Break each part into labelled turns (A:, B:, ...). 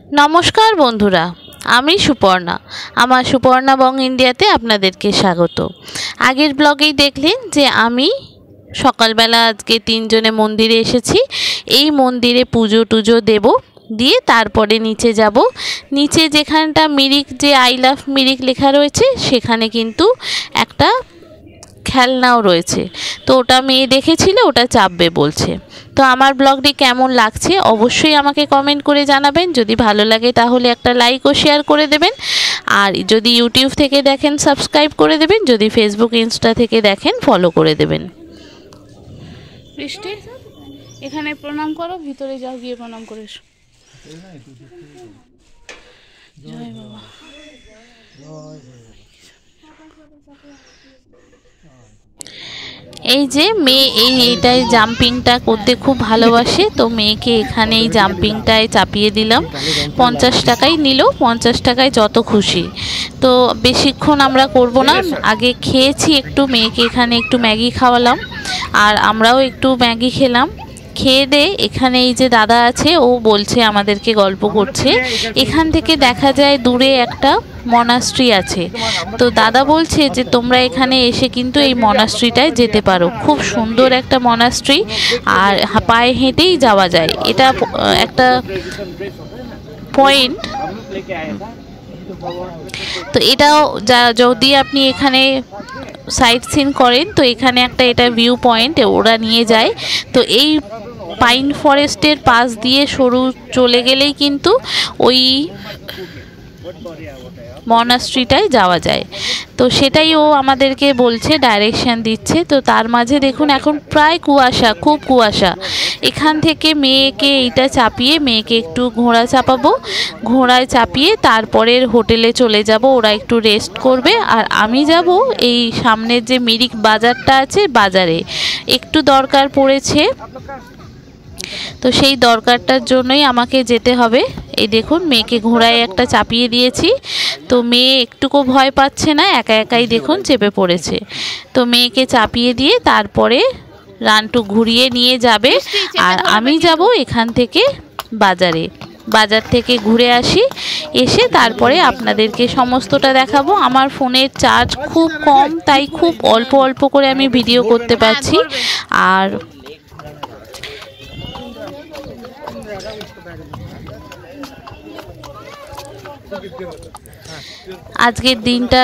A: নমস্কার বন্ধুরা, আমি সুপর্ণা। আমার সুপর্ণা বং ইন্ডিয়াতে আপনাদেরকে স্বাগত। আগের ব্লগেই দেখলেন যে আমি সকালবেলা আজকে 3 জনে মন্দিরে এসেছি। এই মন্দিরে পুজো টুজো দেব, দিয়ে তারপরে নিচে যাব। নিচে যেখানটা মিরিক, যে আই লাভ মিরিক লেখা রয়েছে, সেখানে কিন্তু একটা খেলনাও রয়েছে। তো ওটা মেয়ে দেখেছিল, ওটা চাপবে বলছে। তো আমার ব্লগটি কেমন লাগছে অবশ্যই আমাকে কমেন্ট করে জানাবেন। যদি ভালো লাগে তাহলে একটা লাইক ও শেয়ার করে দেবেন। আর যদি ইউটিউব থেকে দেখেন সাবস্ক্রাইব করে দেবেন। যদি ফেসবুক ইনস্টা থেকে দেখেন ফলো করে দেবেন। বৃষ্টি, এখানে প্রণাম করো, ভিতরে যাও, গিয়ে প্রণাম করে এসো। জয় বাবা। এই যে মেয়ে এইটাই জাম্পিংটা করতে খুব ভালোবাসে, তো মেয়েকে এখানে এই জাম্পিংটায় চাপিয়ে দিলাম। 50 টাকাই নিল, 50 টাকায় যত খুশি। তো বেশিক্ষণ আমরা করব না, আগে খেয়েছি একটু, মেয়েকে এখানে একটু ম্যাগি খাওয়ালাম আর আমরাও একটু ম্যাগি খেলাম। খেয়ে দে এখানে এই যে দাদা আছে, ও বলছে আমাদেরকে, গল্প করছে। এখান থেকে দেখা যায় দূরে একটা মনাস্ট্রি আছে। তো দাদা বলছে যে তোমরা এখানে এসে কিন্তু এই মনাস্ট্রিটায় যেতে পারো, খুব সুন্দর একটা মনাস্ট্রি, আর পায়ে হেঁটেই যাওয়া যায়। এটা একটা পয়েন্ট। তো এটাও যদি আপনি এখানে সাইট সিন করেন, তো এখানে একটা এটা ভিউ পয়েন্ট ওরা নিয়ে যায়। তো এই পাইন ফরেস্টের পাশ দিয়ে সরু চলে গেলেই কিন্তু ওই মনাস্ট্রিটায় যাওয়া যায়। তো সেটাই ও আমাদেরকে বলছে, ডাইরেকশন দিচ্ছে। তো তার মাঝে দেখুন এখন প্রায় কুয়াশা, খুব কুয়াশা। এখান থেকে মেয়েকে এইটা চাপিয়ে মেয়েকে একটু ঘোড়া চাপাবো, ঘোড়ায় চাপিয়ে তারপরের হোটেলে চলে যাব। ওরা একটু রেস্ট করবে আর আমি যাব এই সামনের যে মিরিক বাজারটা আছে, বাজারে একটু দরকার পড়েছে। তো সেই দরকারটার জন্যই আমাকে যেতে হবে। এই দেখুন মেয়েকে ঘোড়ায় একটা চাপিয়ে দিয়েছি। তো মেয়ে একটুকু ভয় পাচ্ছে না, একা একাই দেখুন চেপে পড়েছে। তো মেয়েকে চাপিয়ে দিয়ে তারপরে রানটু ঘুরিয়ে নিয়ে যাবে আর আমি যাব এখান থেকে বাজারে। বাজার থেকে ঘুরে আসি, এসে তারপরে আপনাদেরকে সমস্তটা দেখাবো। আমার ফোনের চার্জ খুব কম, তাই খুব অল্প অল্প করে আমি ভিডিও করতে পারছি। আর আজকের দিনটা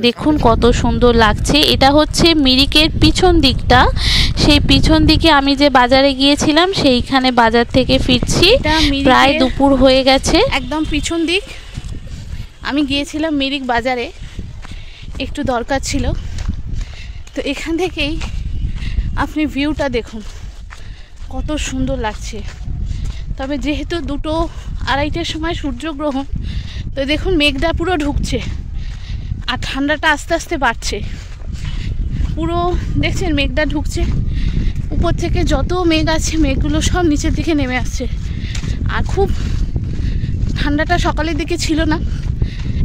A: দেখুন কত সুন্দর লাগছে। এটা হচ্ছে মিরিকের পিছন দিকটা। সেই পিছন দিকে আমি যে বাজারে গিয়েছিলাম, সেইখানে বাজার থেকে ফিরছি, প্রায় দুপুর হয়ে গেছে। একদম পিছন দিক আমি গিয়েছিলাম মিরিক বাজারে, একটু দরকার ছিল। তো এখান থেকেই আপনি ভিউটা দেখুন কত সুন্দর লাগছে। তবে যেহেতু 2-2:30টার সময় সূর্যগ্রহণ, তো দেখুন মেঘটা পুরো ঢুকছে আর ঠান্ডাটা আস্তে আস্তে বাড়ছে। পুরো দেখছেন মেঘটা ঢুকছে, উপর থেকে যত মেঘ আছে মেঘগুলো সব নিচের দিকে নেমে আসছে। আর খুব ঠান্ডাটা সকালের দিকে ছিল না,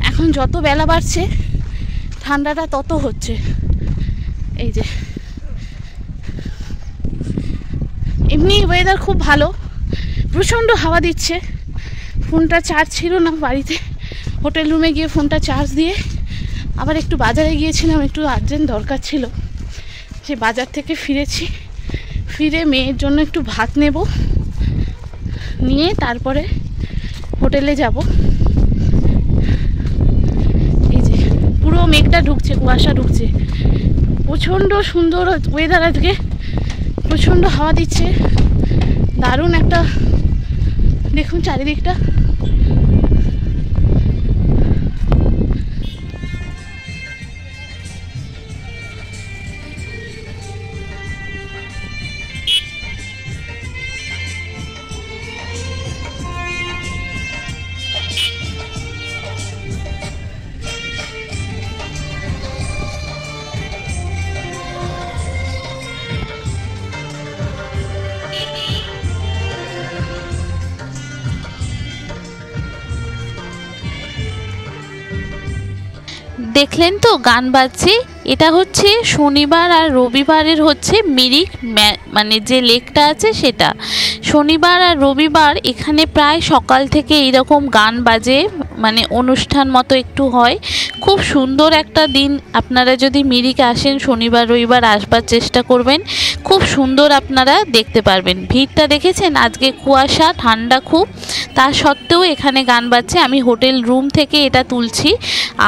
A: এখন যত বেলা বাড়ছে ঠান্ডাটা তত হচ্ছে। এই যে এমনি ওয়েদার খুব ভালো, প্রচণ্ড হাওয়া দিচ্ছে। ফোনটা চার্জ ছিল না বাড়িতে, হোটেল রুমে গিয়ে ফোনটা চার্জ দিয়ে আবার একটু বাজারে গিয়েছিলাম, একটু আর্জেন্ট দরকার ছিল। যে বাজার থেকে ফিরেছি, ফিরে মেয়ের জন্য একটু ভাত নেব, নিয়ে তারপরে হোটেলে যাব। এই যে পুরো মেঘটা ঢুকছে, কুয়াশা ঢুকছে, প্রচণ্ড সুন্দর ওয়েদার আজকে, প্রচণ্ড হাওয়া দিচ্ছে, দারুণ একটা দেখুন চারিদিকটা। দেখলেন তো গান বাজছে, এটা হচ্ছে শনিবার আর রবিবারের হচ্ছে মিরিক মানে যে লেকটা আছে সেটা। শনিবার আর রবিবার এখানে প্রায় সকাল থেকে এইরকম গান বাজে, মানে অনুষ্ঠান মতো একটু হয়। খুব সুন্দর একটা দিন। আপনারা যদি মিরিকে আসেন শনিবার রবিবার আসবার চেষ্টা করবেন, খুব সুন্দর আপনারা দেখতে পারবেন। ভিড়টা দেখেছেন, আজকে কুয়াশা, ঠান্ডা খুব, তা সত্ত্বেও এখানে গান বাজছে। আমি হোটেল রুম থেকে এটা তুলছি,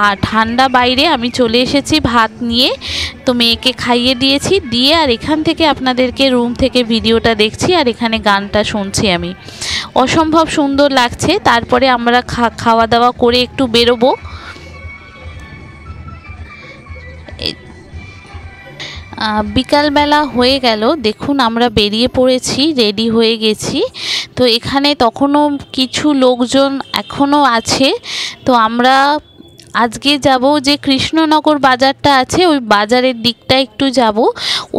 A: আর ঠান্ডা বাইরে আমি চলে এসেছি ভাত নিয়ে, তো মেয়েকে খাইয়ে দিয়েছি, দিয়ে আর এখান থেকে আপনাদেরকে রুম থেকে ভিডিওটা দেখছি আর এখানে গানটা শুনছি আমি। অসম্ভব সুন্দর লাগছে। তারপরে আমরা খাওয়া দাওয়া করে একটু বেরোবো। বিকালবেলা হয়ে গেল, দেখুন আমরা বেরিয়ে পড়েছি, রেডি হয়ে গেছি। তো এখানে তখনও কিছু লোকজন এখনও আছে। তো আমরা আজকে যাব যে কৃষ্ণনগর বাজারটা আছে, ওই বাজারের দিকটা একটু যাব।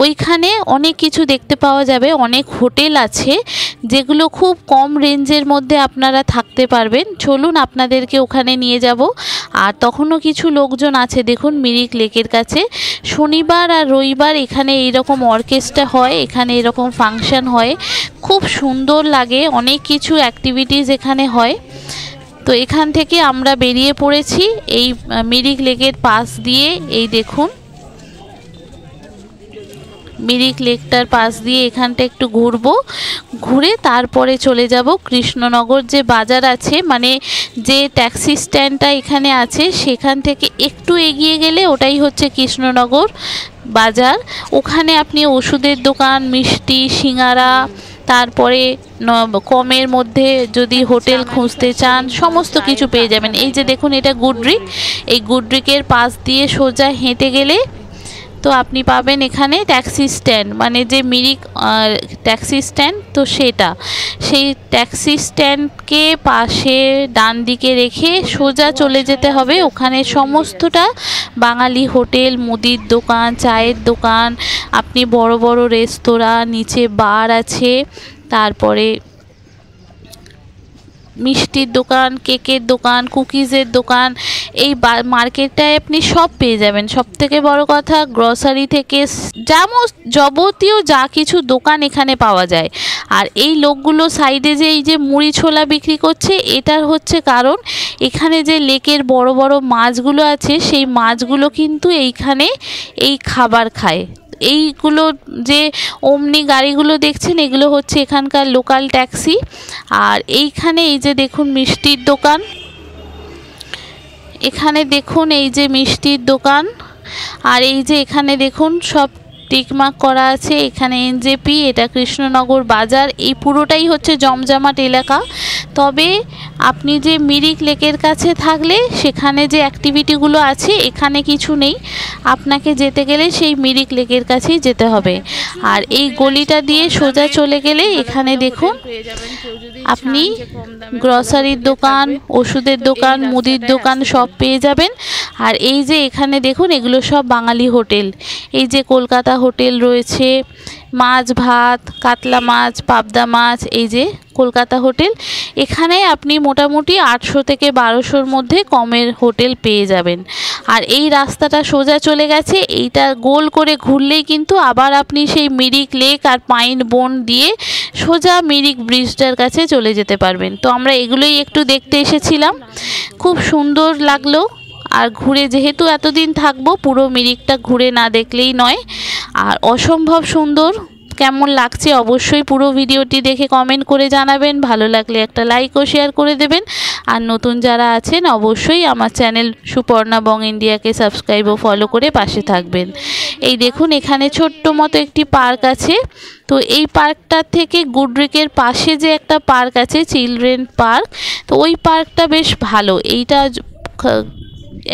A: ওইখানে অনেক কিছু দেখতে পাওয়া যাবে, অনেক হোটেল আছে যেগুলো খুব কম রেঞ্জের মধ্যে আপনারা থাকতে পারবেন। চলুন আপনাদেরকে ওখানে নিয়ে যাব। আর তখনও কিছু লোকজন আছে, দেখুন মিরিক লেকের কাছে। শনিবার আর রবিবার এখানে এইরকম অর্কেস্ট্রা হয়, এখানে এরকম ফাংশন হয়, খুব সুন্দর লাগে, অনেক কিছু অ্যাক্টিভিটিস এখানে হয়। তো এখান থেকে আমরা বেরিয়ে পড়েছি এই মিরিক লেকের পাশ দিয়ে। এই দেখুন মিরিক লেকটার পাশ দিয়ে এখানটা একটু ঘুরবো, ঘুরে তারপরে চলে যাব কৃষ্ণনগর যে বাজার আছে, মানে যে ট্যাক্সি স্ট্যান্ডটা এখানে আছে সেখান থেকে একটু এগিয়ে গেলে ওটাই হচ্ছে কৃষ্ণনগর বাজার। ওখানে আপনি ওষুধের দোকান, মিষ্টি, সিঙ্গারা, তারপরে কমের মধ্যে যদি হোটেল খুঁজতে চান সমস্ত কিছু পেয়ে যাবেন। এই যে দেখুন এটা গুডরিক, এই গুডরিকের পাশ দিয়ে সোজা হেঁটে গেলে তো আপনি পাবেন এখানে ট্যাক্সি স্ট্যান্ড, মানে যে মিরিক ট্যাক্সি স্ট্যান্ড, তো সেটা সেই ট্যাক্সি স্ট্যান্ডকে পাশে ডান দিকে রেখে সোজা চলে যেতে হবে। ওখানে সমস্তটা বাঙালি হোটেল, মুদির দোকান, চায়ের দোকান, আপনি বড় বড় রেস্তোরাঁ, নিচে বার আছে, তারপরে মিষ্টির দোকান, কেকের দোকান, কুকিজের দোকান। এই মার্কেটটায় আপনি সব পেয়ে যাবেন। সবথেকে বড় কথা, গ্রসারি থেকে যাবতীয় যা কিছু দোকান এখানে পাওয়া যায়। আর এই লোকগুলো সাইডে যে এই যে মুড়ি ছোলা বিক্রি করছে, এটার হচ্ছে কারণ এখানে যে লেকের বড় বড় মাছগুলো আছে সেই মাছগুলো কিন্তু এইখানে এই খাবার খায়। এইগুলো যে ওমনি গাড়িগুলো দেখছেন এগুলো হচ্ছে এখানকার লোকাল ট্যাক্সি। আর এইখানে এই যে দেখুন মিষ্টির দোকান, এখানে দেখুন এই যে মিষ্টির দোকান, আর এই যে এখানে দেখুন সব টিকমার্ক করা আছে, এখানে এনজেপি, এটা কৃষ্ণনগর বাজার। এই পুরোটাই হচ্ছে জমজমাট এলাকা। তবে আপনি যে মিরিক লেকের কাছে থাকলে সেখানে যে অ্যাক্টিভিটিগুলো আছে এখানে কিছু নেই, আপনাকে যেতে গেলে সেই মিরিক লেকের কাছেই যেতে হবে। আর এই গলিটা দিয়ে সোজা চলে গেলে এখানে দেখুন আপনি গ্রসারির দোকান, ওষুধের দোকান, মুদির দোকান সব পেয়ে যাবেন। আর এই যে এখানে দেখুন এগুলো সব বাঙালি হোটেল। এই যে কলকাতা হোটেল রয়েছে, মাছ ভাত, কাতলা মাছ, পাবদা মাছ, এই যে কলকাতা হোটেল। এখানে আপনি মোটামুটি 800 থেকে 1200-র মধ্যে কমের হোটেল পেয়ে যাবেন। আর এই রাস্তাটা সোজা চলে গেছে, এইটা গোল করে ঘুরলেই কিন্তু আবার আপনি সেই মিরিক লেক আর পাইন বন দিয়ে সোজা মিরিক ব্রিজটার কাছে চলে যেতে পারবেন। তো আমরা এগুলোই একটু দেখতে এসেছিলাম, খুব সুন্দর লাগলো। আর ঘুরে যেহেতু এতদিন থাকবো, পুরো মিরিকটা ঘুরে না দেখলেই নয়। আর অসম্ভব সুন্দর। কেমন লাগছে অবশ্যই পুরো ভিডিওটি দেখে কমেন্ট করে জানাবেন। ভালো লাগলে একটা লাইক ও শেয়ার করে দেবেন। আর নতুন যারা আছেন অবশ্যই আমার চ্যানেল সুপর্ণা বং ইন্ডিয়াকে সাবস্ক্রাইব ও ফলো করে পাশে থাকবেন। এই দেখুন এখানে ছোট্ট মতো একটি পার্ক আছে। তো এই পার্কটার থেকে গুডরিকের পাশে যে একটা পার্ক আছে, চিলড্রেন পার্ক, তো ওই পার্কটা বেশ ভালো। এইটা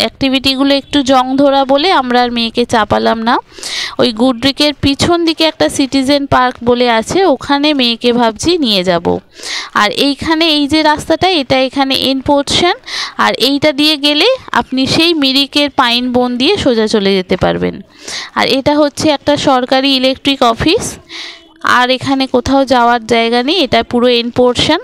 A: অ্যাক্টিভিটিগুলো একটু জং ধরা বলে আমরা আর মেয়েকে চাপালাম না। ওই গুডরিকের পিছন দিকে একটা সিটিজেন পার্ক বলে আছে, ওখানে মেয়েকে ভাবছি নিয়ে যাব। আর এইখানে এই যে রাস্তাটা, এটা এখানে এন্ড পোর্শন। আর এইটা দিয়ে গেলে আপনি সেই মিরিকের পাইন বন দিয়ে সোজা চলে যেতে পারবেন। আর এটা হচ্ছে একটা সরকারি ইলেকট্রিক অফিস। আর এখানে কোথাও যাওয়ার জায়গা নেই, এটা পুরো এন্ড পোর্শন।